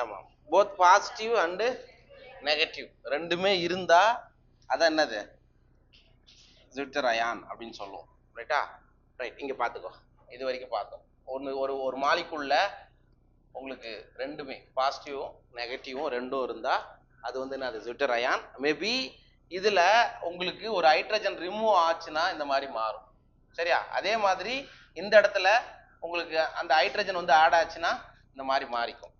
ஆமா, both positive and negative ரெண்டுமே இருந்தா அதான் என்னது ஜிட்டர் அயான் அப்படின்னு சொல்லுவோம். ரைட்டா? ரைட், இங்க பாத்துக்கோ. இது வரைக்கும் பார்த்தோம். ஒரு மாலிகுல்ல உங்களுக்கு ரெண்டுமே பாசிட்டிவும் நெகட்டிவும் ரெண்டும் இருந்தா அது வந்து என்ன, அது ஜிட்டர் அயான். மேபி இதுல உங்களுக்கு ஒரு ஹைட்ரஜன் ரிமூவ் ஆச்சுன்னா இந்த மாதிரி மாறும். சரியா? அதே மாதிரி இந்த இடத்துல உங்களுக்கு அந்த ஹைட்ரஜன் வந்து ஆட் ஆச்சுன்னா இந்த மாதிரி மாறிக்கும்.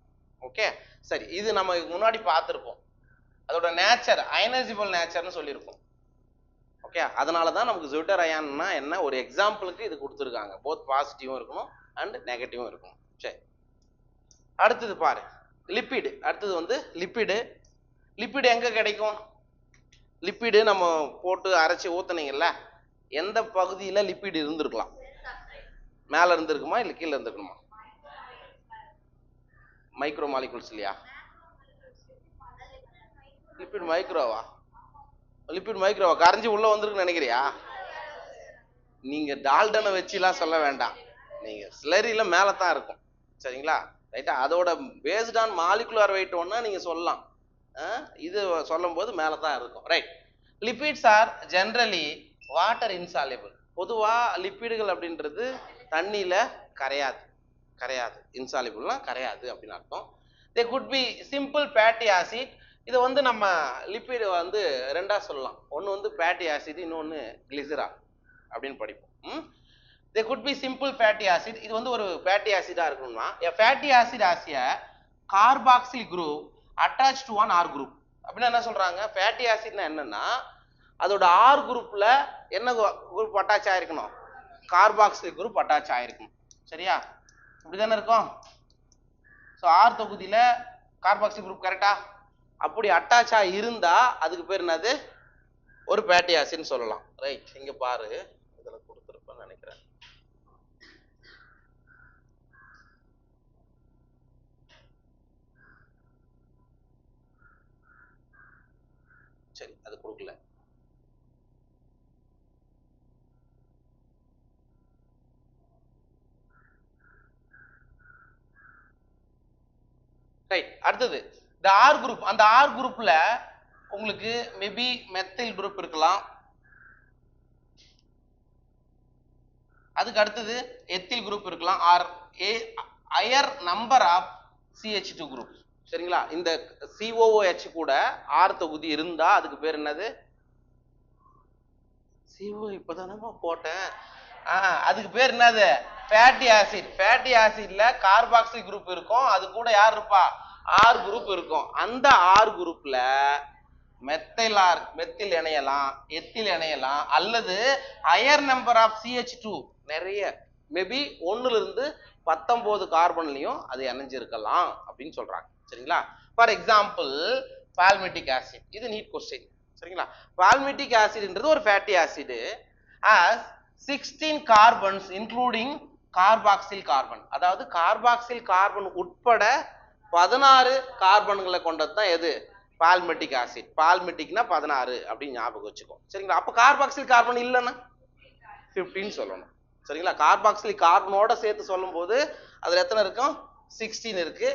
ஓகே, சரி. இது நம்ம முன்னாடி பார்த்துருப்போம். அதோட நேச்சர் அயனைசிபிள் நேச்சர்னு சொல்லியிருக்கோம். ஓகே, அதனால தான் நமக்கு ஜிட்டர் அயான்னா என்ன ஒரு எக்ஸாம்பிளுக்கு இது கொடுத்துருக்காங்க. போத் பாசிட்டிவும் இருக்கணும் அண்ட் நெகட்டிவும் இருக்கணும். சரி, அடுத்தது பாரு, லிப்பிடு. அடுத்தது வந்து லிப்பிடு. லிப்பிடு எங்க கிடைக்கும்? லிப்பிடு நம்ம போட்டு அரைச்சி ஊத்துனீங்கல்ல, எந்த பகுதியில லிப்பிடு இருந்திருக்கலாம்? மேல இருந்திருக்குமா இல்ல கீழே இருந்திருக்குமா? மைக்ரோ மாலிகுல்ஸ் இல்லையா? லிப்பிட் மைக்ரோவா? லிப்பிட் மைக்ரோவா கரைஞ்சி உள்ள வந்திருக்குன்னு நினைக்கிறியா? நீங்க டால்டனை வச்சுலாம் சொல்ல வேண்டாம். நீங்க ஸ்லரியில மேல தான் இருக்கும். சரிங்களா? ரைட்டா? அதோட பேஸ்ட் ஆன் மாலிகுலர் வெயிட் ஒன்னா நீங்க சொல்லலாம். இது சொல்லும் போது மேல தான் இருக்கும். Right. Lipids are generally water insoluble. பொதுவா லிப்பிடுகள் அப்படின்றது தண்ணியில கரையாது. இன்சாலிபிள்னா கரையாது அப்படின்னு அர்த்தம். They could be simple fatty acid. இதை வந்து நம்ம லிப்பிடு வந்து ரெண்டா சொல்லலாம். ஒன்று வந்து ஃபேட்டி ஆசிட், இன்னொன்று கிளிசரால் அப்படின்னு படிப்போம். They could be simple fatty acid. இது வந்து ஒரு ஃபேட்டி ஆசிடா இருக்கணும்னா ஃபேட்டி ஆசிட் ஆசிய carboxyl group attach to one R group. அப்படின்னா என்ன சொல்றாங்க? ஃபேட்டி ஆசிட்னா என்னன்னா அதோட ஆர் குரூப்ல என்ன குரூப் அட்டாச் ஆயிருக்கணும்? கார்பாக்சில் குரூப் அட்டாச் ஆயிருக்கணும். சரியா? இப்படிதானே இருக்கும். ஸோ ஆர் தொகுதியில கார்பாக்சில் குரூப் கரெக்டா? அப்படி அட்டாச் இருந்தா அதுக்கு பேர் என்னது? ஒரு ஃபேட்டி ஆசிட்னு சொல்லலாம். ரைட், இங்க பாரு, இதுல கொடுத்துருப்பேன்னு நினைக்கிறேன். சரி, அது கொடுக்கல. ரைட், அடுத்தது இந்த ஆர் குரூப். அந்த ஆர் குரூப்ல உங்களுக்கு மேபி மெத்தில் குரூப் இருக்கலாம். அதுக்கு அடுத்தது எத்தில் குரூப் இருக்கலாம். Or higher number of CH2 group. சரிங்களா? இந்த COOH கூட ஆர் தொகுதி இருந்தா அதுக்கு பேர் என்னது? CO இப்பதானமா போட்டேன். அதுக்கு பேர் என்னது? Fatty acid. ஃபேட்டி ஆசிட்ல கார்பாக்சில் குரூப் இருக்கும். அது கூட யார் இருப்பா? ஆர் குரூப் இருக்கும். அந்த ஆர் குரூப்ல மெத்தில் இணையலாம், எத்தில் இணையலாம், அல்லது ஹையர் நம்பர் ஆஃப் CH2 நிறைய மேபி 1ல இருந்து 19 கார்பன்லயும் அது இணைஞ்சிருக்கலாம் அப்படின்னு சொல்றாங்க. சரிங்களா? For example palmitic acid. இது நீட் கொஸ்டின். சரிங்களா? பால்மெட்டிக் ஆசிட்ன்றது ஒரு fatty acid as 16 carbons including carboxyl carbon. அதாவது கார்பாக்சில் கார்பன் உட்பட 16 கார்பன்களை கொண்டது தான் எது? Palmitic acid. பால்மெட்டிக்னா 16 அப்படின்னு ஞாபகம் வச்சுக்கோ. சரிங்களா? அப்ப கார்பாக்சில் கார்பன் இல்லைன்னா 15 சொல்லணும். சரிங்களா? கார்பாக்சில் கார்பனோட சேர்த்து சொல்லும் போது அதுல எத்தனை இருக்கும்? 16 இருக்கு.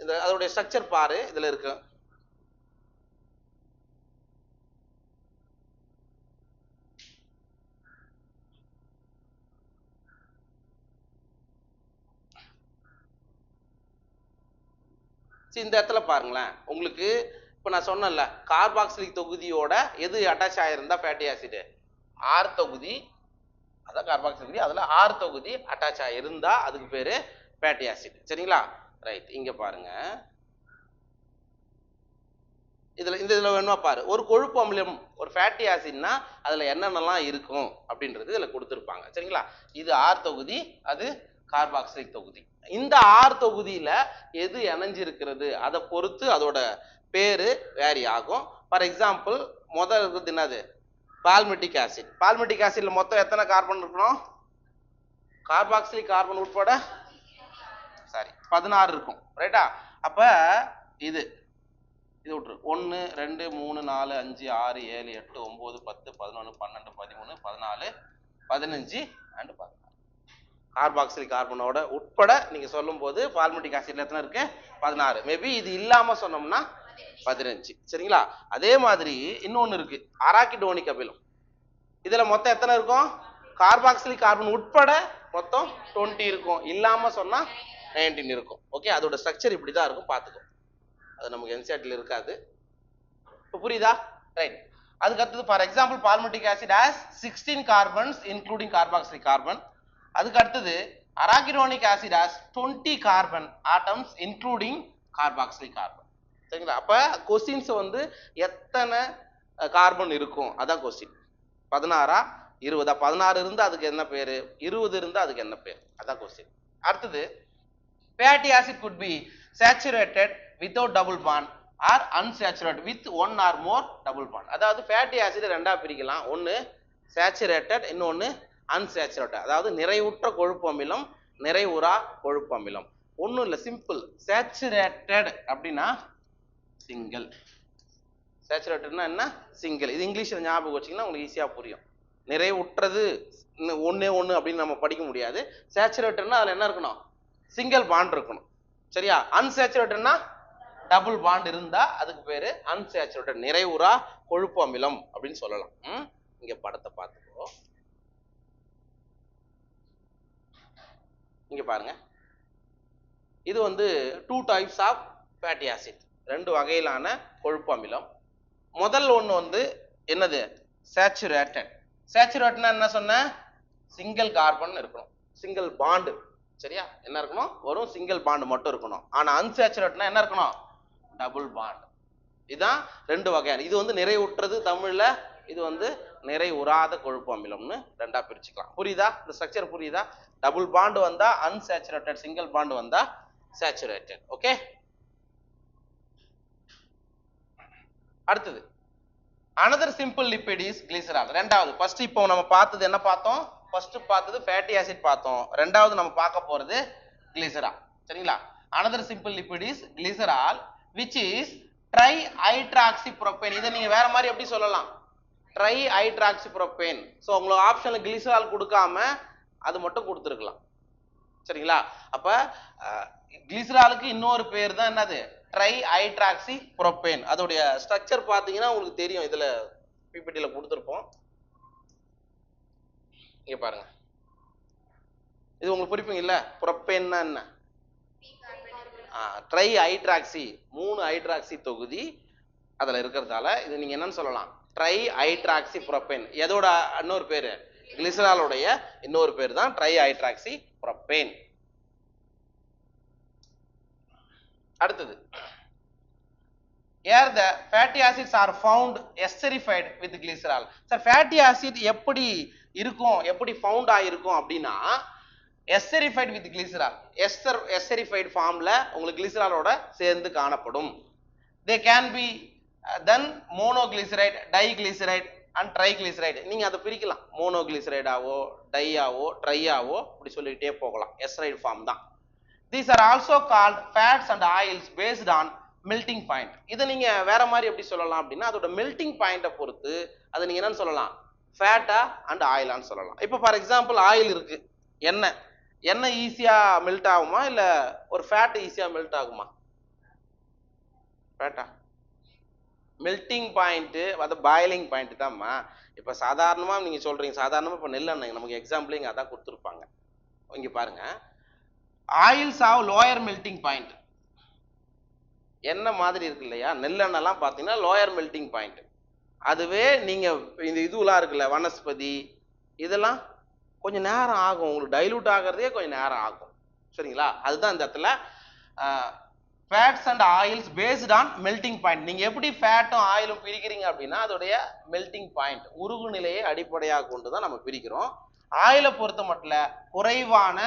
இந்த அதோடைய ஸ்ட்ரக்சர் பாரு, இதுல இருக்கு. இந்த இடத்துல பாருங்களேன், உங்களுக்கு இப்ப நான் சொன்னேன்ல கார்பாக்சிலிக் தொகுதியோட எது அட்டாச் ஆயிருந்தா ஃபேட்டி ஆசிட்? ஆர் தொகுதி. அதான் கார்பாக்சிலிக் தொகுதி, அதுல ஆர் தொகுதி அட்டாச் ஆயிருந்தா அதுக்கு பேரு ஃபேட்டி ஆசிட். சரிங்களா? ரைட், இங்க பாருங்க. இதுல வேணுமா பாரு, ஒரு கொழுப்பு அமிலம் ஒரு ஃபேட்டி ஆசிட்னா அதுல என்னென்னலாம் இருக்கும் அப்படின்றது இதுல கொடுத்துருப்பாங்க. சரிங்களா? இது ஆர் தொகுதி, அது கார்பாக்சிலிக் தொகுதி. இந்த ஆர் தொகுதியில எது இணைஞ்சிருக்கிறது அதை பொறுத்து அதோட பேரு வேரி ஆகும். ஃபார் எக்ஸாம்பிள் முதல் இருக்கிறது என்னது? Palmitic acid. பால்மெட்டிக் ஆசிட்ல மொத்தம் எத்தனை கார்பன் இருக்கணும்? கார்பாக்சிலிக் கார்பன் உட்பட 16 இருக்கும். ரைட்டா? அப்ப இது விட்டுரு. 1 2 3 4 5 6 7 8 9 10 11 12 13 14 15 and 16. கார்பாக்சிலிக் கார்பனோட உட்பட நீங்க சொல்லும் போது பால்மெட்டிக் ஆசிட்ல எத்தனை இருக்கு? 16. மேபி இது இல்லாம சொன்னோம்னா 15. சரிங்களா? அதே மாதிரி இன்னொன்னு இருக்கு, அராக்கிடோனிக் அமிலம். இதுல மொத்தம் எத்தனை இருக்கும்? கார்பாக்சிலிக் கார்பன் உட்பட மொத்தம் 20 இருக்கும், இல்லாம சொன்னா 19 இருக்கும். ஓகே, அதோட ஸ்ட்ரக்சர் இப்படிதான் இருக்கும், பாத்துக்கோ. அது நமக்கு என்சிஆர்டில இருக்காது. இப்போ புரியுதா? ரைட். அதுக்கு அடுத்தது for example palmitic acid has 16 carbons including carboxylic carbon. அதுக்கு அடுத்தது arachidonic acid has 20 carbon atoms including carboxylic carbon. சரிங்களா? அப்ப கொஸ்டின்ஸ் வந்து எத்தனை கார்பன் இருக்கும் அதான் கொஸ்டின். 16 20? 16 இருந்தா அதுக்கு என்ன பேரு, 20 இருந்தா அதுக்கு என்ன பேர், அதான் கொஸ்டின். அடுத்தது fatty acid could be saturated without double bond or unsaturated with one or more double bond. அதாவது fatty acid ரெண்டா பிரிக்கலாம், ஒன்னு saturated, இன்னொன்னு unsaturated. அதாவது நிறைவுற்ற கொழுப்பு அமிலம், நிறைவுறா கொழுப்பு அமிலம். ஒன்னும் இல்ல, சிம்பிள். saturated அப்படின்னா சிங்கிள், சேச்சுரேட்டட்னா என்ன? சிங்கிள். இது இங்கிலீஷ்ல ஞாபகம் வச்சீங்கன்னா உங்களுக்கு ஈஸியா புரியும். நிறைவுற்றது ஒன்னே ஒன்னு அப்படின்னு நம்ம படிக்க முடியாது. சேச்சுரேட்டட்னா அதுல என்ன இருக்கணும்? சிங்கிள் பாண்ட் இருக்கணும். சரியா? அன்சேச்சுரேட்டட்னா டபுள் பாண்ட் இருந்தா அதுக்கு பேரு அன்சேச்சுரேட்டட், நிறைவுறா கொழுப்பு அமிலம் அப்படின்னு சொல்லலாம். இங்க படத்தை பார்த்துக்கோ. இங்க பாருங்க, இது வந்து 2 types ஆஃப் ஃபேட்டி ஆசிட், 2 வகையிலான கொழுப்பு அமிலம். முதல் ஒன்று வந்து என்னது? சேச்சுரேட்டட். சேச்சுரேட்டட்னா என்ன சொன்ன? சிங்கிள் கார்பன் இருக்கணும், சிங்கிள் பாண்டு. சரியா? என்ன இருக்கணும்? வெறும் சிங்கிள் பாண்ட் மட்டும் இருக்கணும். ஆனா அன்சேச்சுரேட்டட்னா என்ன இருக்கணும்? Double bond. இதுதான் 2 வகையான. இது வந்து நிறைவுற்றது தமிழ்ல, இது வந்து நிறைவுறாத கொழுப்பு அமிலம்னு ரெண்டா பிரிச்சுக்கலாம். புரியுதா? இந்த ஸ்ட்ரக்சர் புரியுதா? டபுள் பாண்ட் வந்தா அன்சேச்சுரேட்டட், சிங்கிள் பாண்ட் வந்தா சேச்சுரேட்டட். ஓகே, அடுத்தது another simple lipid is glycerol. ரெண்டாவது, ஃபர்ஸ்ட் இப்போ நம்ம பார்த்தது என்ன பார்த்தோம்? ஃபர்ஸ்ட் பார்த்தது ஃபேட்டி ஆசிட் பார்த்தோம். ரெண்டாவது நம்ம பார்க்க போறது glycerol. சரிங்களா? another simple lipid is glycerol which is trihydroxypropane. இதை நீங்க வேற மாதிரி எப்படி சொல்லலாம்? trihydroxypropane. சோ உங்களுக்கு ஆப்ஷன்ல glycerol கொடுக்காம அது மட்டும் கொடுத்துருக்கலாம். சரிங்களா? அப்ப கிளிசராலுக்கு இன்னொரு பேர் தான் என்னது? ட்ரைஹைட்ராக்சிப்ரோபேன். அதோடைய ஸ்ட்ரக்சர் பாத்தீங்கன்னா உங்களுக்கு தெரியும், இதுல பிபிடில கொடுத்துருப்போம். இங்க பாருங்க, இது உங்களுக்கு புரிப்பீங்க இல்ல? புரோபேன்னா என்ன? ட்ரைஹைட்ராக்சி, 3 ஹைட்ராக்சி தொகுதி அதுல இருக்கிறதால இது நீங்க என்னன்னு சொல்லலாம்? ட்ரைஹைட்ராக்சிப்ரோபேன். எதோட இன்னொரு பேரு? கிளிசராலுடைய இன்னொரு பேர் தான் ட்ரைஹைட்ராக்சிப்ரோபேன். அடுத்தது, here the fatty acids are found esterified with glycerol. Sir fatty acid எப்படி இருக்கும், எப்படி ஃபவுண்ட் ஆயிருக்கும் அப்படின்னா esterified with glycerol, esterified ஃபார்ம்ல உங்களுக்கு கிளிசராலோட சேர்ந்து காணப்படும். they can be then monoglyceride, diglyceride and triglyceride. நீங்க அதை பிரிக்கலாம், மோனோகிளிசரைடாவோ, டையாவோ, ட்ரையாவோ அப்படி சொல்லிட்டே போகலாம். எஸ்ரைட் ஃபார்ம் தான். These are also called fats and oils based on melting point. இதை நீங்க வேற மாதிரி எப்படி சொல்லலாம் அப்படின்னா அதோட மெல்டிங் பாயிண்ட பொறுத்து அதை நீங்க என்னன்னு சொல்லலாம்? ஃபேட்டா அண்ட் ஆயிலான்னு சொல்லலாம். இப்போ ஃபார் எக்ஸாம்பிள் ஆயில் இருக்கு, எண்ணெய். எண்ணெய் ஈஸியா மெல்ட் ஆகுமா இல்ல ஒரு ஃபேட் ஈஸியா மெல்ட் ஆகுமா? ஃபேட்டா. மெல்டிங் பாயிண்ட் அது பாயிலிங் பாயிண்ட் தான்மா. இப்போ சாதாரணமா நீங்க சொல்றீங்க, சாதாரணமா இப்போ நெல்லெண்ணெய் நமக்கு எக்ஸாம்பிள் இங்க அதான் கொடுத்துருப்பாங்க. இங்க பாருங்க, ஆயில்ஸ் ஆவ் லோயர் மெல்டிங் பாயிண்ட். எண்ணெய் மாதிரி இருக்கு இல்லையா, நெல்லெண்ணெய்லாம் பார்த்தீங்கன்னா லோயர் மெல்டிங் பாயிண்ட். அதுவே நீங்க இந்த இதுலாம் இருக்குல்ல வனஸ்பதி, இதெல்லாம் கொஞ்சம் நேரம் ஆகும், உங்களுக்கு டைலூட் ஆகிறதே கொஞ்சம் நேரம் ஆகும். சரிங்களா? அதுதான் இந்த இடத்துல fats and oils based on melting point. நீங்க எப்படி ஃபேட்டும் ஆயிலும் பிரிக்கிறீங்க அப்படின்னா அதோடைய மெல்டிங் பாயிண்ட், உருகு நிலையை அடிப்படையாக கொண்டு தான் நம்ம பிரிக்கிறோம். ஆயிலை பொறுத்த மட்டும் குறைவான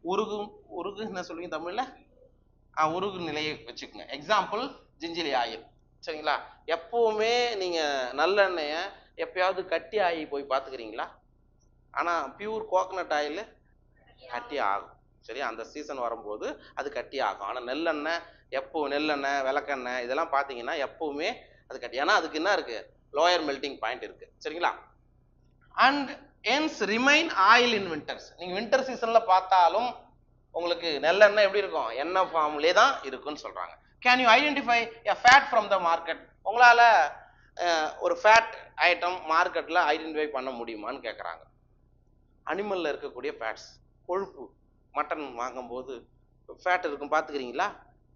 உருகு என்ன சொல்லுவீங்க தமிழ்ல? உருகு நிலையை வச்சுக்கோங்க. Example gingelly oil. சரிங்களா? எப்பவுமே நீங்க நல்லெண்ணெய எப்பயாவது கட்டி ஆகி போய் பார்த்துக்கிறீங்களா? ஆனா பியூர் கோகனட் ஆயில் கட்டி ஆகும். சரி, அந்த சீசன் வரும்போது அது கட்டி ஆகும். ஆனா நெல்லெண்ணெய் எப்போ, நெல்லெண்ணெய், விளக்கெண்ணெய் இதெல்லாம் பார்த்தீங்கன்னா எப்பவுமே அது கட்டி, ஏன்னா அதுக்கு என்ன இருக்கு? லோயர் மெல்டிங் பாயிண்ட் இருக்கு. சரிங்களா? And hence remain oil in winters. நீங்க winter seasonல பார்த்தாலும் உங்களுக்கு நல்லெண்ணெய் எப்படி இருக்கும், எண்ணெய் ஃபார்ம்லயே தான் இருக்குன்னு சொல்றாங்க. Can you identify a fat from the market? உங்களால ஒரு ஃபேட் ஐட்டம் மார்க்கெட்ல ஐடென்டிஃபை பண்ண முடியுமான்னு கேட்குறாங்க. அனிமல்ல இருக்கக்கூடிய ஃபேட்ஸ், கொழுப்பு, மட்டன் வாங்கும்போது ஃபேட் இருக்கும் பார்த்துக்கிறீங்களா?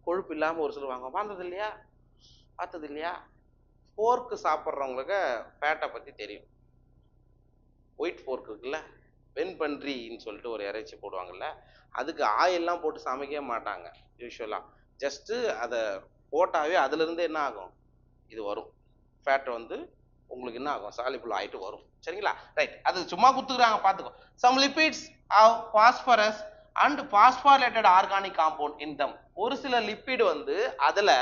கொழுப்பு இல்லாமல் ஒரு சிலர் வாங்க பார்த்தது இல்லையா? போர்க்கு சாப்பிட்றவங்களுக்கு ஃபேட்டை பற்றி தெரியும். ஒயிட் போர்க் இருக்குல்ல, வெண்பன்றின்னு சொல்லிட்டு ஒரு இறைச்சி போடுவாங்கல்ல, அதுக்கு ஆயிலெலாம் போட்டு சமைக்கவே மாட்டாங்க யூஸ்வலாக. ஜஸ்ட்டு அதை போட்டாவே அதுலேருந்து என்ன ஆகும், இது வரும் ஃபேட் வந்து உங்களுக்கு என்ன ஆகும், சாலிபிள் ஆகிட்டு வரும். சரிங்களா? ரைட், அது சும்மா குத்துக்கிறாங்க பார்த்துக்கோ. Some lipids of phosphorus and phosphorylated organic compound in them. ஒரு சில லிப்பிட் வந்து அதில்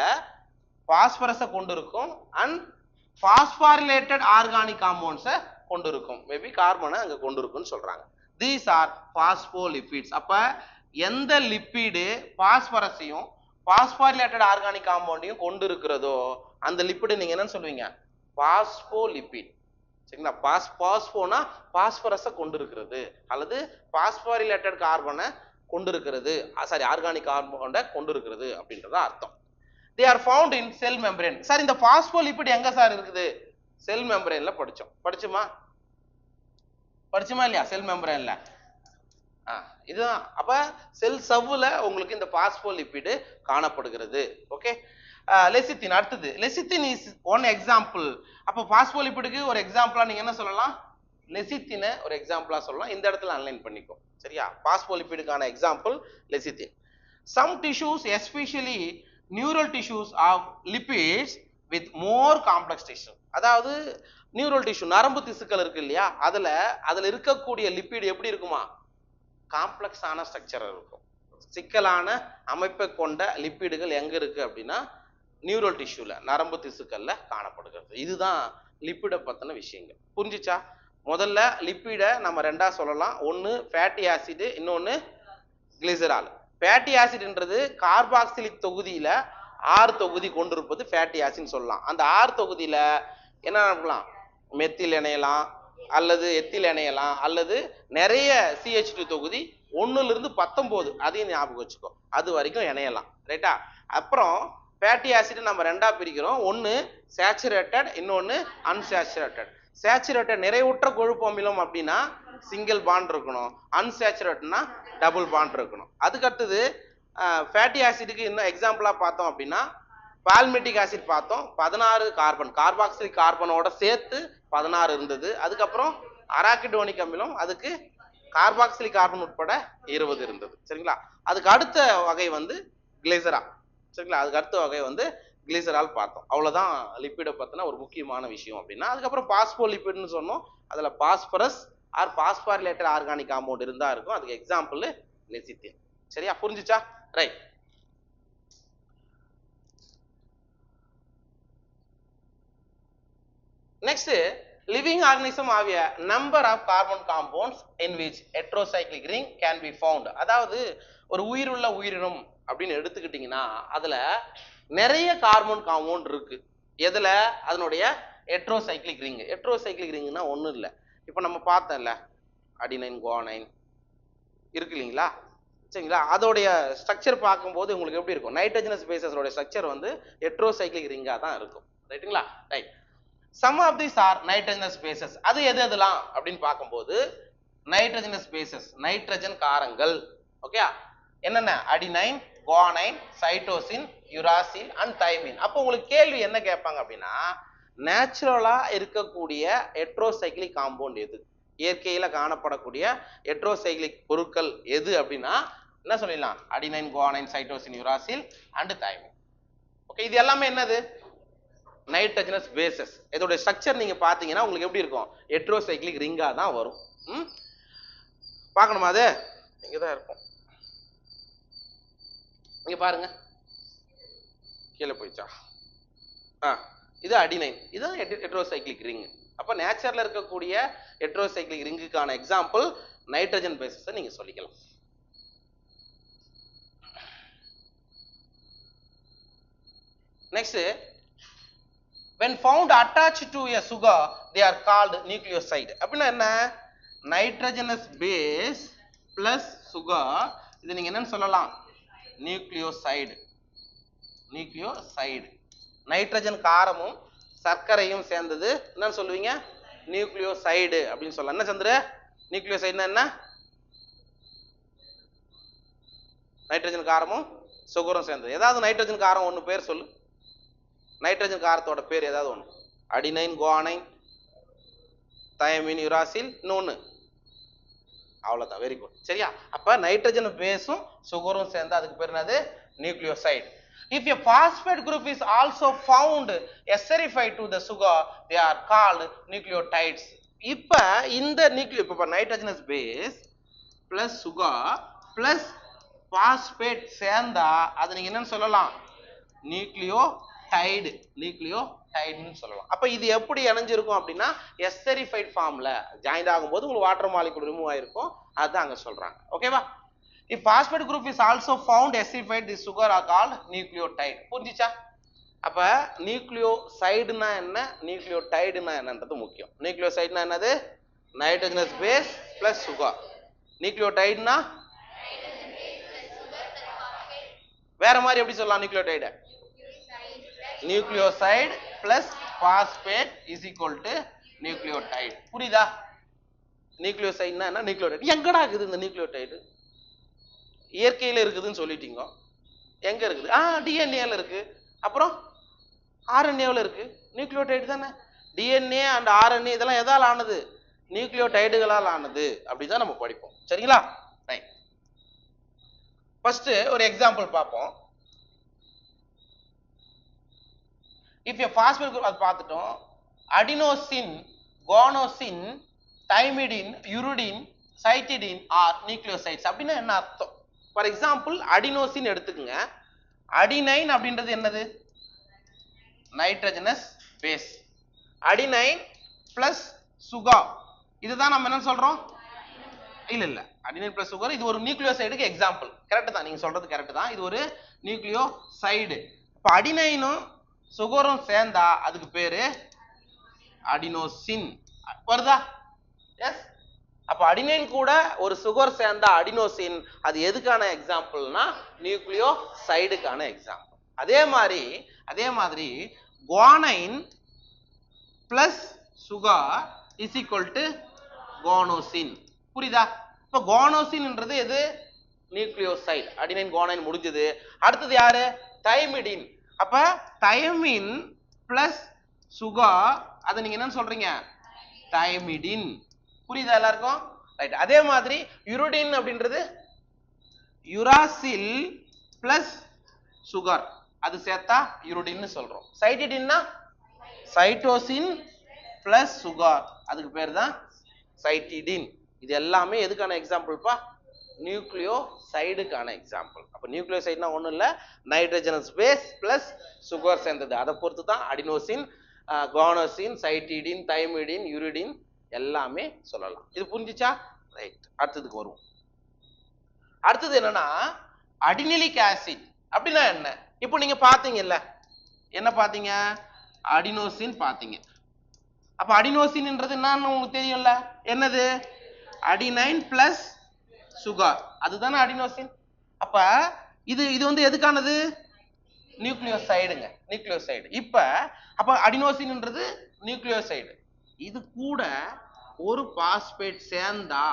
பாஸ்பரஸை கொண்டு இருக்கும் அண்ட் பாஸ்பாரிலேட்டட் ஆர்கானிக் காம்பவுண்ட்ஸை கொண்டு இருக்கும், மேபி கார்பனை அங்கே கொண்டு இருக்குன்னு சொல்கிறாங்க. These are phospholipids. அப்போ எந்த லிப்பிடு பாஸ்பரஸையும் பாஸ்பாரிலேட்டட் ஆர்கானிக் காம்பவுண்டையும் கொண்டு இருக்கிறதோ அந்த லிப்பிடு நீங்கள் என்னன்னு சொல்லுவீங்க, பாஸ்போலிபிட். சரிங்களா? பாஸ்போனா பாஸ்பரஸை கொண்டு இருக்கிறது அல்லது பாஸ்பாரிலேட்டட் கார்பனை கொண்டு இருக்கிறது, சாரி ஆர்கானிக் கார்பனை கொண்டு இருக்கிறது அப்படின்றத அர்த்தம். They are found in cell membrane. Sir இந்த பாஸ்போலிபிட் எங்க சார் இருக்குது? செல் மெம்பரேன்ல படிச்சுமா இல்லையா? செல் மெம்பரேன்ல இதுதான். அப்ப செல் சவ்வுல உங்களுக்கு இந்த பாஸ்போலிபிட் காணப்படுகிறது. ஓகே, லெசித்தின் அடுத்தது. Lecithin is one example. அப்போ பாஸ்போலிபிடுக்கு ஒரு எக்ஸாம்பிளா நீங்க என்ன சொல்லலாம், லெசித்தினை ஒரு எக்ஸாம்பிளா சொல்லலாம். இந்த இடத்துல அன்லைன் பண்ணிக்கோ. சரியா? பாஸ்போலிபிடுக்கான example lecithin. Some tissues especially neural tissues of lipids with more complex tissue. அதாவது நியூரல் டிஷ்யூ நரம்பு திசுக்கள் இருக்கு இல்லையா, அதுல இருக்கக்கூடிய லிபிட் எப்படி இருக்குமா, காம்ப்ளெக்ஸான ஸ்ட்ரக்சர் இருக்கும். சிக்கலான அமைப்பை கொண்ட லிப்பிடுகள் எங்க இருக்கு அப்படின்னா நியூரல் டிஷ்யூல, நரம்பு திசுக்கள்ல காணப்படுகிறது. இதுதான் லிப்பிடை பத்தின விஷயங்கள். புரிஞ்சுச்சா? முதல்ல லிப்பிடை நம்ம ரெண்டா சொல்லலாம். ஒன்னு ஃபேட்டி ஆசிட், இன்னொன்னு கிளிசரால். ஃபேட்டி ஆசிட்ன்றது கார்பாக்சிலிக் தொகுதியில 6 தொகுதி கொண்டிருப்பது ஃபேட்டி ஆசிட்னு சொல்லலாம். அந்த 6 தொகுதியில என்ன பண்ணலாம், மெத்தில் இணையலாம் அல்லது எத்தில் இணையலாம் அல்லது நிறைய CH2 தொகுதி 1லிருந்து 19, அதையும் ஞாபகம் வச்சுக்கோ, அது வரைக்கும் இணையலாம். ரைட்டா? அப்புறம் ஃபேட்டி ஆசிட் நம்ம ரெண்டா பிரிக்கிறோம். ஒன்னு சேச்சுரேட்டட், இன்னொன்னு அன்சேச்சுரேட்டட். சேச்சுரேட்டட் நிறைவுற்ற கொழுப்பு அமிலம் அப்படின்னா சிங்கிள் பாண்ட் இருக்கணும், அன்சேச்சுரேட்டட்னா டபுள் பாண்ட் இருக்கணும். அதுக்கு அடுத்தது ஃபேட்டி ஆசிடுக்கு இன்னும் எக்ஸாம்பிளா பார்த்தோம் அப்படின்னா பால்மெட்டிக் ஆசிட் பார்த்தோம், 16 கார்பன், கார்பாக்சிலிக் கார்பனோட சேர்த்து 16 இருந்தது. அதுக்கப்புறம் அராக்கிடோனிக் அமிலம், அதுக்கு கார்பாக்சிலிக் கார்பன் உட்பட 20 இருந்தது. சரிங்களா? அதுக்கு அடுத்த வகை வந்து கிளிசரா. சரிங்களா? அதுக்கு அடுத்த வகை வந்து கிளிசரால் பார்த்தோம். அவ்வளவுதான் லிப்பிடை பத்தின ஒரு முக்கியமான விஷயம் அப்படின்னா. அதுக்கப்புறம் பாஸ்போலிபிட்னு சொன்னோம், அதுல பாஸ்பரஸ் ஆர் பாஸ்பாரிலேட்டட் ஆர்கானிக் காம்பவுண்ட் இருந்தா இருக்கும். அதுக்கு எக்ஸாம்பிள் லெசித்தின். சரியா? புரிஞ்சுச்சா? Right. Next, living organism have a number of carbon compounds in which heterocyclic ring can be found. அதாவது ஒரு உயிருள்ள உயிரினம் அப்படின்னு எடுத்துக்கிட்டீங்கன்னா அதுல நிறைய கார்பன் காம்பவுண்ட் இருக்கு. எதுல? அதனுடைய ஹெட்ரோசைக்ளிக் ரிங். ஹெட்ரோசைக்ளிக் ரிங்னா ஒன்றும் இல்லை, இப்போ நம்ம பார்த்தோம்ல அடினைன் குவானைன் இருக்கு இல்லைங்களா? சரிங்களா? அதோடைய ஸ்ட்ரக்சர் பார்க்கும்போது உங்களுக்கு எப்படி இருக்கும், நைட்ரஜனஸ் பேசஸோட ஸ்ட்ரக்சர் வந்து ஹெட்ரோசைக்ளிக் ரிங்கா தான் இருக்கும். ரைட்டுங்களா? Right. Some of these are nitrogenous bases. அது எதெல்லாம் அப்படின்னு பார்க்கும்போது நைட்ரஜனஸ் பேசஸ், நைட்ரஜன் காரங்கள். ஓகே, என்னென்ன? Adenine, guanine, cytosine, uracil and thymine. அப்போ உங்களுக்கு கேள்வி என்ன கேட்பாங்க அப்படின்னா, நேச்சுரலா இருக்கக்கூடிய ஹெட்ரோசைக்ளிக் காம்பவுண்ட் எது, இயற்கையில காணப்படக்கூடிய ஹெட்ரோசைக்ளிக் பொருட்கள் எது அப்படின்னா என்ன சொல்லிடலாம், adenine, guanine, cytosine, uracil and thymine. Okay, இது எல்லாமே என்னது? Nitrogenous bases. இதோட ஸ்ட்ரக்சர் நீங்க பாத்தீங்கன்னா உங்களுக்கு எப்படி இருக்கும், ஹெட்ரோசைக்ளிக் ரிங்கா தான் வரும். பார்க்கணுமா? அது இங்கதான் இருக்கும், இங்க பாருங்க, கீழே போயிச்சா? இது அடினைன், இதுதான் ஹெட்ரோசைக்ளிக் ரிங். அப்ப நேச்சர்ல இருக்கக்கூடிய ஹெட்ரோசைக்ளிக் ரிங்குக்கான எக்ஸாம்பிள் நைட்ரஜன் பேசஸ் நீங்க சொல்லிக்கலாம். Next, when found attached to a sugar they are called nucleoside. அப்படின்னா என்ன? நைட்ரஜனஸ் பேஸ் பிளஸ் சுகர், இது நீங்க என்னன்னு சொல்லலாம், நியூக்ளியோசைடு. நியூக்ளியோசைடு நைட்ரஜன் காரமும் சர்க்கரையும் சேர்ந்தது என்னன்னு சொல்லுவீங்க, நியூக்ளியோசைடு அப்படின்னு சொல்லலாம். என்ன சந்திர, நியூக்ளியோசைடுனா என்ன, நைட்ரஜன் காரமும் சுகரும் சேர்ந்தது. ஏதாவது நைட்ரஜன் காரம் ஒன்று பேர் சொல்லு, நைட்ரஜன் காரத்தோட பேர் ஏதாவது ஒன்று. அடினைன், குவானைன், தயமின், யுராசில், இன்னொன்று, அவ்வளவுதான். Very good. சரியா? அப்ப நைட்ரஜன் பேஸும் சுகரும் சேர்ந்து அதுக்கு பேர் என்னது, nucleoside. If a phosphate group is also found esterified to the sugar, they are called nucleotides. இப்ப இந்த இப்ப nitrogenous base plus sugar plus phosphate சேர்ந்தா அது நீங்க என்னன்னு சொல்லலாம், நியூக்ளியோடைடு. நியூக்ளியோடைடுன்னு சொல்லலாம். அப்ப இது எப்படி இணைஞ்சிருக்கும் அப்படின்னா, எஸ்டரிஃபைட் ஃபார்ம்ல ஜாயிண்ட் ஆகும்போது உங்களுக்கு வாட்டர் மாலிகுல் ரிமூவ் ஆயிருக்கும். அதுதான் அங்க சொல்றாங்க. ஓகேவா? If phosphate group is also found esterified, this sugar are called nucleotide. புரிஞ்சுச்சா? அப்ப நியூக்ளியோசைடுனா என்ன, நியூக்ளியோடைடுனா என்னன்றது முக்கியம். நியூக்ளியோசைடுனா என்னது, நைட்ரஜனஸ் பேஸ் பிளஸ் சுகர். நியூக்ளியோடைடுனா வேற மாதிரி எப்படி சொல்லலாம், nucleotide nucleoside plus phosphate is equal to nucleotide. புரியுதா? நியூக்ளியோசைடுனா என்ன, நியூக்ளியோடைடு. எங்கடா இருக்குது இந்த நியூக்ளியோடைடு? இயற்கையில இருக்குதுன்னு சொல்லிட்டீங்க. எங்க இருக்குது? டிஎன்ஏல இருக்கு, அப்புறம் ஆர்என்ஏல இருக்கு. நியூக்ளியோடைடு தானே. டிஎன்ஏ அண்ட் ஆர்என்ஏ இதெல்லாம் எதால் ஆனது, நியூக்ளியோடைடுகளால் ஆனது. அப்படிதான் நம்ம படிப்போம். சரிங்களா? ரைட். ஃபர்ஸ்ட் ஒரு எக்ஸாம்பிள் பார்ப்போம். இஃப் எ பாஸ்பேட் குரூப், அது பார்த்துட்டோம். Adenosine, guanosine, thymidine, uridine, cytidine are nucleosides. அப்படின்னா என்ன அர்த்தம்? ஃபார் எக்ஸாம்பிள் அடினோசின் எடுத்துக்கங்க. அடினைன் அப்படின்றது என்னது, nitrogenous base. Adenine plus sugar, இதுதான் நம்ம என்ன சொல்றோம், இல்ல அடினைன் பிளஸ் சுகர், இது ஒரு நியூக்ளியோசைடுக்கு எக்ஸாம்பிள். கரெக்ட் தான், நீங்க சொல்றது கரெக்ட் தான். இது ஒரு நியூக்ளியோசைடு. இப்ப அடினைனும் சுகரும் சேர்ந்தா அதுக்கு பேரு அடினோசின். வருதா? எஸ். அப்ப அடினைன் கூட ஒரு சுகர் சேர்ந்தா அடினோசின். அது எதுக்கான எக்ஸாம்பிள்னா, நியூக்ளியோசைடுக்கான எக்ஸாம்பிள். அதே மாதிரி guanine plus sugar is equal to guanosine. புரியுதா? இப்ப குவானோசின்ன்றது எது, நியூக்ளியோசைடு. அடினைன் குவானைன் முடிஞ்சது. அடுத்தது யாரு, தைமிடின். அப்ப தைமின் பிளஸ் சுகர், அதை நீங்க என்ன சொல்றீங்க, தைமிடின். புரியுதா எல்லாருக்கும்? ரைட். அதே மாதிரி யுரிடின் அப்படின்றது யுராசில் பிளஸ் சுகர், அது சேர்த்தா யுரிடின் சொல்றோம். சைட்டிடின்னா சைட்டோசின் பிளஸ் சுகர், அதுக்கு பேர் தான் சைட்டிடின். இது எல்லாமே எதுக்கான எக்ஸாம்பிள்ப்பா, நியூக்ளியோசைடுக்கான எக்ஸாம்பிள். அப்ப நியூக்ளியோசைடுனா ஒண்ணும் இல்ல, நைட்ரஜனஸ் பேஸ் பிளஸ் சுகர் சேர்ந்தது. அதை பொறுத்து தான் அடினோசின், குவானோசின், சைட்டிடின், தைமிடின், யுரிடின் எல்லாமே சொல்லலாம். இது புரிஞ்சுச்சா? ரைட். அடுத்ததுக்கு வருவோம். அடுத்தது என்னன்னா, அடினிலிக் ஆசிட் அப்படின்னா என்ன? இப்போ நீங்க பாத்தீங்கல்ல, என்ன பாத்தீங்க, அடினோசின் பாத்தீங்க. அப்ப அடினோசின்ன்றது என்னன்னு உங்களுக்கு தெரியும்ல, என்னது, அடினைன் பிளஸ் சுகர், அதுதானே அடினோசின். அப்ப இது வந்து எதுக்கானது, நியூக்ளியோசைடுங்க, நியூக்ளியோசைடு. அப்ப அடினோசின்ன்றது நியூக்ளியோசைடு. இது கூட ஒரு பாஸ்பேட் சேர்ந்தா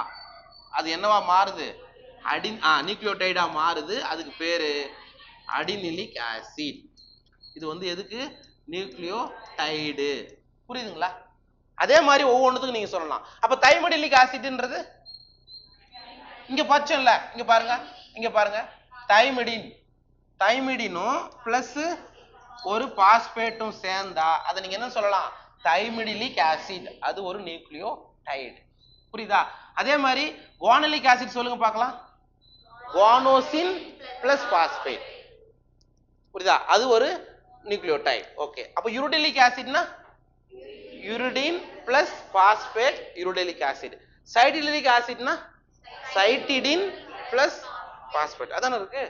அது என்னவா மாறுது, நியூக்ளியோடைடா மாறுது. அதுக்கு பேரு அடினிலிக் ஆசிட். இது வந்து எதுக்கு, நியூக்ளியோடைடு. புரியுதுங்களா? அதே மாதிரி ஒவ்வொன்றுத்துக்கும் நீங்க சொல்லலாம். அப்ப தைமிடிலிக் ஆசிட்ன்றது இங்க பச்சைல, இங்க பாருங்க தைமிடினும் பிளஸ் ஒரு பாஸ்பேட்டும் சேர்ந்தா அதை நீங்க என்ன சொல்லலாம், தைமிடிலிக் ஆசிட். அது ஒரு நியூக்ளியோடைடு. புரியுதா? அதே மாதிரி குவானிலிக் ஆசிட் சொல்லுங்க பார்க்கலாம். Guanosine plus phosphate. புரியுதா? அது ஒரு நியூக்ளியோடைடு. ஓகே. அப்ப யூரிடிலிக் ஆசிட்னா uridine plus phosphate, uridylic acid. Cytidylic ஆசிட்னா சைட்டிடின் பிளஸ் பாஸ்பேட். அதானே இருக்கு.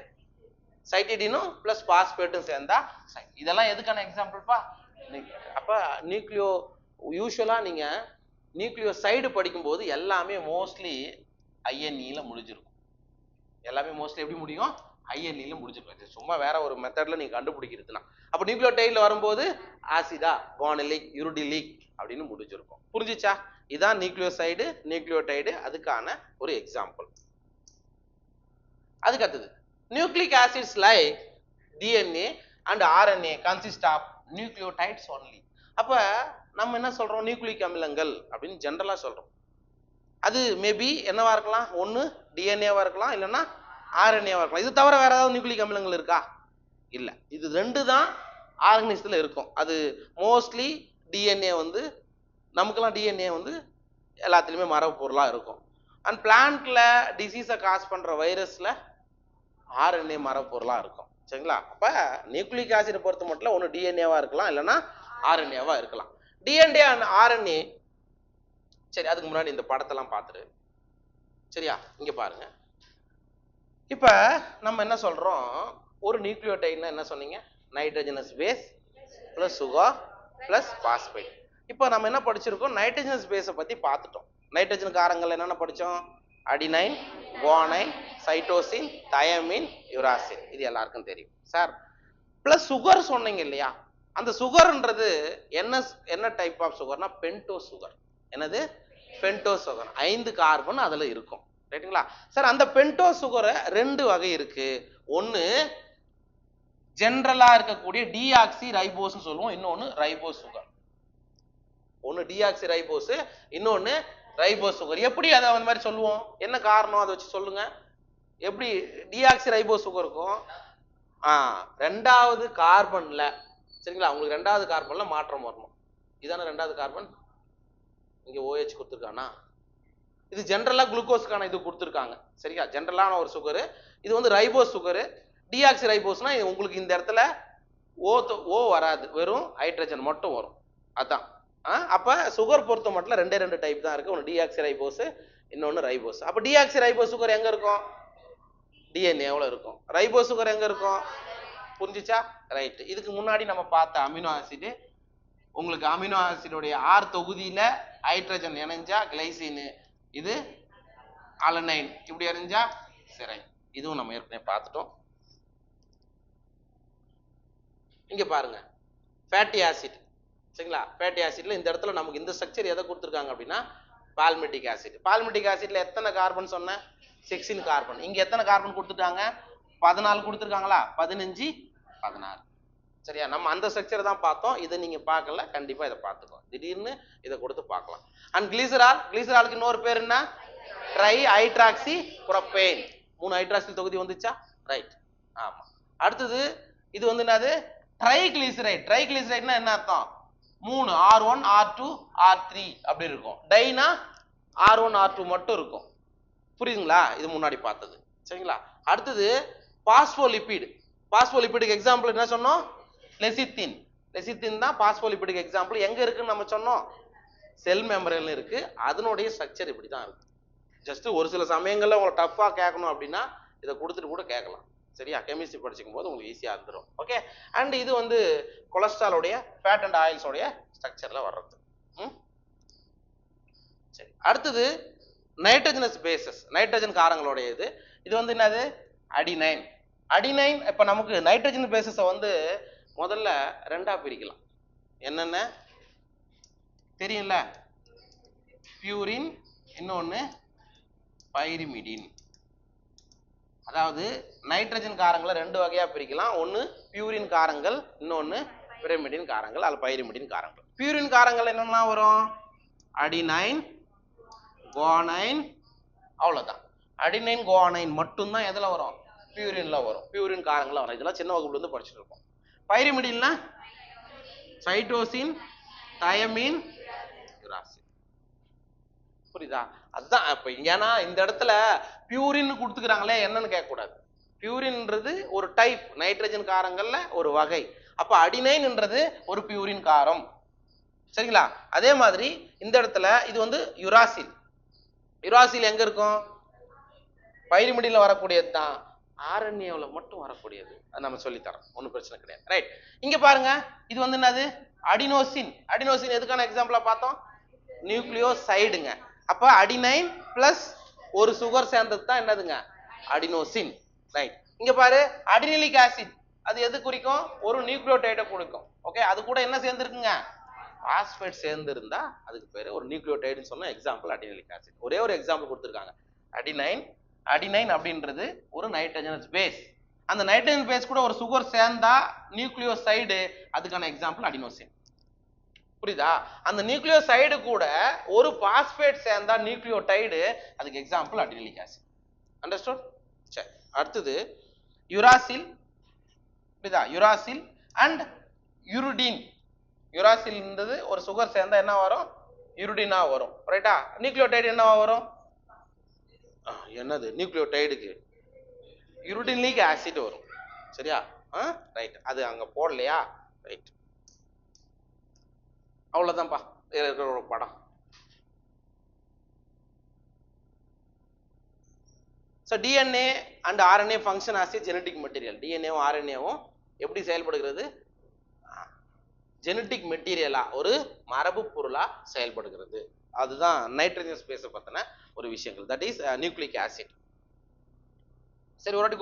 சைட்டிடினும் பிளஸ் பாஸ்பேட்டும் சேர்ந்தா இதெல்லாம் எதுக்கான எக்ஸாம்பிள்ப்பா? அப்ப நியூக்ளியோ யூசுவலா நீங்க நியூக்ளியோசைடு படிக்கும்போது எல்லாமே மோஸ்ட்லி ஐஎன்இல முடிஞ்சிருக்கும். எல்லாமே மோஸ்ட்லி எப்படி முடியும்? ஐஎன்இல முடிஞ்சிருக்கும். சும்மா வேற ஒரு மெத்தட்ல நீங்க கண்டுபிடிக்கிறதுனா. அப்ப நியூக்ளியோடைட்ல வரும்போது ஆசிடா, குவானிலிக், யூரிடிலிக் அப்படின்னு முடிஞ்சிருக்கும். புரிஞ்சுச்சா? இதான் நியூக்ளியோசைடு, நியூக்ளியோடைடு, அதுக்கான ஒரு எக்ஸாம்பிள். அதுக்கு அடுத்தது nucleic acids like DNA and RNA consist of nucleotides only. அப்ப நம்ம என்ன சொல்றோம்? நியூக்ளிக் அமிலங்கள் அப்படின்னு ஜெனரலா சொல்றோம். அது மேபி என்னவா இருக்கலாம்? ஒன்னு டிஎன்ஏவா இருக்கலாம், இல்லைன்னா ஆர்என்ஏவா இருக்கலாம். இது தவிர வேற ஏதாவது நியூக்ளிக் அமிலங்கள் இருக்கா? இல்ல. இது ரெண்டு தான் ஆர்கனிசத்துல இருக்கும். அது மோஸ்ட்லி டிஎன்ஏ வந்து நமக்கெல்லாம் டிஎன்ஏ வந்து எல்லாத்துலயுமே மரபு பொருளா இருக்கும். அண்ட் பிளான்ட்ல டிசீஸை காஸ் பண்ற வைரஸ்ல ஆர்என்ஏ மரபு பொருளா இருக்கும். சரிங்களா? அப்ப நியூக்ளிக் ஆசிட் பொறுத்த மட்டும் ஒன்னு டிஎன்ஏவா இருக்கலாம், இல்லைன்னா ஆர்என்ஏவா இருக்கலாம். DNA and RNA. சரி, அதுக்கு முன்னாடி இந்த படத்தெல்லாம் பார்த்துரு. சரியா? இங்க பாருங்க. இப்ப நம்ம என்ன சொல்றோம்? ஒரு நியூக்ளியோடைட்னா என்ன சொன்னீங்க? Nitrogenous base plus sugar plus phosphate. இப்போ நம்ம என்ன படிச்சிருக்கோம்? நைட்ரஜனஸ் பேஸை பத்தி பார்த்துட்டோம். நைட்ரஜன் காரங்கள் என்னென்ன படிச்சோம்? Adenine, guanine, cytosine, thymine, uracil. இது எல்லாருக்கும் தெரியும் சார். பிளஸ் சுகர் சொன்னீங்க இல்லையா? அந்த சுகர்ன்றது என்ன டைப் ஆஃப் சுகர்னா பென்டோ சுகர். என்னது? Bento sugar. 5 கார்பன் அதுல இருக்கும். ரைட்டுங்களா சார்? அந்த பென்டோ சுகரை 2 வகை இருக்கு. ஒன்னு ஜெனரலா இருக்கக்கூடிய டிஆக்சி ரைபோஸ் சொல்லுவோம், இன்னொன்னு ரைபோஸ் சுகர். ஒன்னு டிஆக்சி ரைபோஸ், இன்னொன்னு ரைபோஸ் சுகர். எப்படி அதை அந்த மாதிரி சொல்லுவோம்? என்ன காரணம்? அதை வச்சு சொல்லுங்க. எப்படி டிஆக்சி ரைபோஸ் சுகர் இருக்கும்? ரெண்டாவது கார்பன்ல, சரிங்களா, உங்களுக்கு ரெண்டாவது கார்பன்ல மாற்றம் வரணும். இதான ரெண்டாவது கார்பன். இங்க OH கொடுத்துருக்கானா? இது ஜெனரலா குளுக்கோஸ்க்கான இது கொடுத்துருக்காங்க. சரியா? ஜெனரலான ஒரு சுகரு. இது வந்து ரைபோஸ் சுகரு. டிஆக்சி ரைபோஸ்னா உங்களுக்கு இந்த இடத்துல ஓ வராது, வெறும் ஹைட்ரஜன் மட்டும் வரும். அதான். அப்ப சுகர் பொறுத்த மட்டும் 2 டைப் தான் இருக்கு. ஒன்று டிஆக்சி ரைபோஸ், இன்னொன்னு ரைபோஸ். அப்ப டிஆக்சி ரைபோஸ் சுகர் எங்க இருக்கும்? டிஎன்ஏவில் இருக்கும். ரைபோஸ் சுகர் எங்க இருக்கும்? புரிஞ்சுச்சா? ரைட். இதுக்கு முன்னாடி நம்ம பார்த்த அமினோ ஆசிட், உங்களுக்கு அமினோ ஆசிடோடைய ஆர் தொகுதியில ஹைட்ரஜன் இணைஞ்சா கிளைசின், இது அலனைன், இப்படி இணைஞ்சா செரைன். இதுவும் நம்ம ஏற்கனவே பார்த்துட்டோம். இங்க பாருங்க, ஃபேட்டி ஆசிட். சரிங்களா? ஃபேட்டி ஆசிட்ல இந்த இடத்துல நமக்கு இந்த ஸ்ட்ரக்சர் எதை கொடுத்துருக்காங்க அப்படின்னா பால்மெட்டிக் ஆசிட். பால்மெட்டிக் ஆசிட்ல எத்தனை கார்பன் சொன்ன? 16 கார்பன். இங்க எத்தனை கார்பன் கொடுத்துட்டாங்க? 14 கொடுத்துருக்காங்களா? 15, 16. சரியா? நம்ம அந்த ஸ்ட்ரக்சர் தான் பார்த்தோம். இதை நீங்க பார்க்கல, கண்டிப்பா இதை பார்த்துக்கோ. திடீர்னு இதை கொடுத்து பார்க்கலாம். அண்ட் கிளிசரால், கிளிசராலுக்கு இன்னொரு பேர் என்ன? Try hydroxy propane. 3 ஹைட்ராக்சில் தொகுதி வந்துச்சா? ரைட். ஆமா. அடுத்தது இது வந்து என்னது? ட்ரைகிளிசரைட். ட்ரைகிளிசரைட்னா என்ன அர்த்தம்? 3 R1 R2 R3 அப்படி இருக்கும். டைனா R1 R2 மட்டும் இருக்கும். புரியுதுங்களா? இது முன்னாடி பார்த்தது. சரிங்களா? அடுத்தது பாஸ்போலிபிட். பாஸ்போலிபிடுக்கு எக்ஸாம்பிள் என்ன சொன்னோம்? லெசித்தின். லெசித்தின் தான் பாஸ்போலிபிடுக்கு எக்ஸாம்பிள். எங்க இருக்குன்னு நம்ம சொன்னோம்? செல் மெம்பரேன்ல இருக்கு. அதனுடைய ஸ்ட்ரக்சர் இப்படி தான் இருக்கு. ஜஸ்ட் ஒரு சில சமயங்கள்ல உங்களுக்கு டஃப்பா கேட்கணும் அப்படின்னா இதை கொடுத்துட்டு கூட கேட்கலாம். சரியா? கெமிஸ்ட்ரி படிச்சுக்கும் போது உங்களுக்கு ஈஸியா இருந்துடும். ஓகே. அண்ட் இது வந்து கொலஸ்ட்ராலோடைய, ஃபேட் அண்ட் ஆயில்ஸோடைய ஸ்ட்ரக்சர்ல வர்றது. சரி. அடுத்தது நைட்ரஜனஸ் பேசஸ், நைட்ரஜன் காரங்களுடைய இது. இது வந்து என்னது? அடினைன். அடினைன். இப்ப நமக்கு நைட்ரஜன் பேசஸை வந்து முதல்ல 2ஆ பிரிக்கலாம். என்னென்ன தெரியும்ல? பியூரின், இன்னொன்னு பைரிமிடின். அதாவது நைட்ரஜன் காரங்களை 2 வகையா பிரிக்கலாம். ஒன்னு பியூரின் காரங்கள், இன்னொன்னு பிரமிடின் காரங்கள், அல்ல பைரிமிடின் காரங்கள். பியூரின் காரங்கள் என்னெல்லாம் வரும்? அடினைன், குவானைன், அவ்வளவுதான். அடினைன் குவானைன் மட்டும்தான் எதுல வரும்? பியூரின்ல வரும். பியூரின் காரங்கள வரும். இதெல்லாம் சின்ன வகுப்புல இருந்து படிச்சுட்டு இருக்கோம். பைரிமிடின்ல சைட்டோசின், தயமின், யுராசின். புரியுதா? அதுதான். இப்ப ஏன்னா இந்த இடத்துல பியூரின் கொடுத்துக்கிறாங்களே, என்னன்னு கேட்க கூடாது. பியூரின்ன்றது ஒரு டைப், நைட்ரஜன் காரங்கள்ல ஒரு வகை. அப்ப அடினைன்ன்றது ஒரு பியூரின் காரம். சரிங்களா? அதே மாதிரி இந்த இடத்துல இது வந்து யுராசில். யுராசில் எங்க இருக்கும்? பைரிமிடின்ல வரக்கூடியது தான். ஆர்என்ஏவில் மட்டும் வரக்கூடியது. அது நம்ம சொல்லித்தரோம், ஒன்றும் பிரச்சனை கிடையாது. ரைட். இங்க பாருங்க, இது வந்து என்னது? அடினோசின். அடினோசின் எதுக்கான எக்ஸாம்பிளா பார்த்தோம்? நியூக்ளியோசைடுங்க. அப்ப அடினைன் பிளஸ் ஒரு சுகர் சேர்ந்தது தான் என்னதுங்க, அடினோசின். ரைட். இங்க பாரு, அடினிலிக் ஆசிட் அது எது குறிக்கும், ஒரு நியூக்ளியோடைடை குறிக்கும். ஓகே, அது கூட என்ன சேர்ந்துருக்குங்க, பாஸ்பேட் சேர்ந்து இருந்தா அதுக்கு பேரு ஒரு நியூக்ளியோடைடுன்னு சொன்ன எக்ஸாம்பிள் அடினிலிக் ஆசிட். ஒரே ஒரு எக்ஸாம்பிள் கொடுத்துருக்காங்க, அடினைன். அடினைன் அப்படின்றது ஒரு நைட்ரஜனஸ் பேஸ். அந்த நைட்ரஜன் பேஸ் கூட ஒரு சுகர் சேர்ந்தா நியூக்ளியோசைடு, அதுக்கான எக்ஸாம்பிள் அடினோசின். புரியுதா? அந்த நியூக்ளியோசைடு கூட ஒரு பாஸ்பேட் சேர்ந்தா நியூக்ளியோடைடு, அதுக்கு எக்ஸாம்பிள் அடினிலிக் ஆசிட். அண்டர்ஸ்டுட்? சரி, அடுத்தது யுராசில். புரியுதா? Uracil and யுரிடின். யுராசில் இருந்தது ஒரு சுகர் சேர்ந்தா என்ன வரும், யுரிடினா வரும். ரைட்டா? நியூக்ளியோடைடு என்னவா வரும், என்னது நியூக்ளியோடைடுக்கு யுரிடினிக் ஆசிட் வரும். சரியா? ரைட். அது அங்க போடலையா? ரைட். அவ்வளவுதான்ப்பா இருக்கிற ஒரு படம். So DNA and RNA function as a genetic material. டிஎன்ஏவும் ஆர்என்ஏவும் எப்படி செயல்படுகிறது, ஜெனட்டிக் மெட்டீரியலா, ஒரு மரபு பொருளா செயல்படுகிறது. அதுதான் நைட்ரஜன் ஸ்பேஸை பத்தின ஒரு விஷயங்கள். That is nucleic acid. சரி, ஒரு வாட்டி